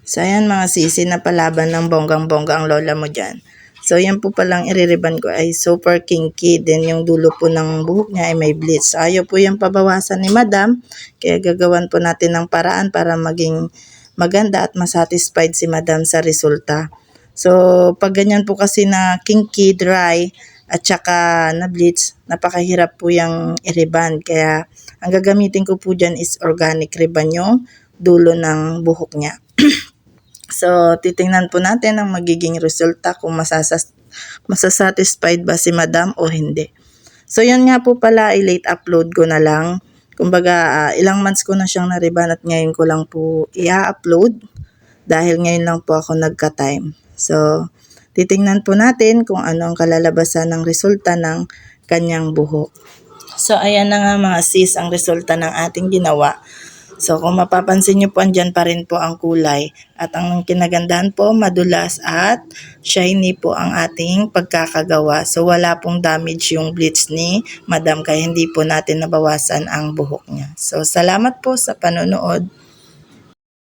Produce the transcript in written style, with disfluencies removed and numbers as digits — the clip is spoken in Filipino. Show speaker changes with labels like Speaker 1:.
Speaker 1: So, ayan mga sisi, napalaban ng bonggang-bongga ang lola mo dyan. So, yan po palang iririban ko ay super kinky. Then, yung dulo po ng buhok niya ay may bleach. So, ayaw po yung pabawasan ni madam. Kaya gagawan po natin ng paraan para maging maganda at masatisfied si madam sa resulta. So, pag ganyan po kasi na kinky, dry, at saka na bleach, napakahirap po yung i-riban. Kaya, ang gagamitin ko po dyan is organic riban yung dulo ng buhok niya. So, titingnan po natin ang magiging resulta kung masasatisfied ba si madam o hindi. So, yun nga po pala, i-late upload ko na lang. Kumbaga, ilang months ko na siyang nariban at ngayon ko lang po i-upload dahil ngayon lang po ako nagka-time. So, titingnan po natin kung ano ang kalalabasan ng resulta ng kanyang buhok. So, ayan na nga mga sis ang resulta ng ating ginawa. So, kung mapapansin nyo po, andyan pa rin po ang kulay. At ang kinagandahan po, madulas at shiny po ang ating pagkakagawa. So, wala pong damage yung bleach ni madam kaya hindi po natin nabawasan ang buhok niya. So, salamat po sa panonood.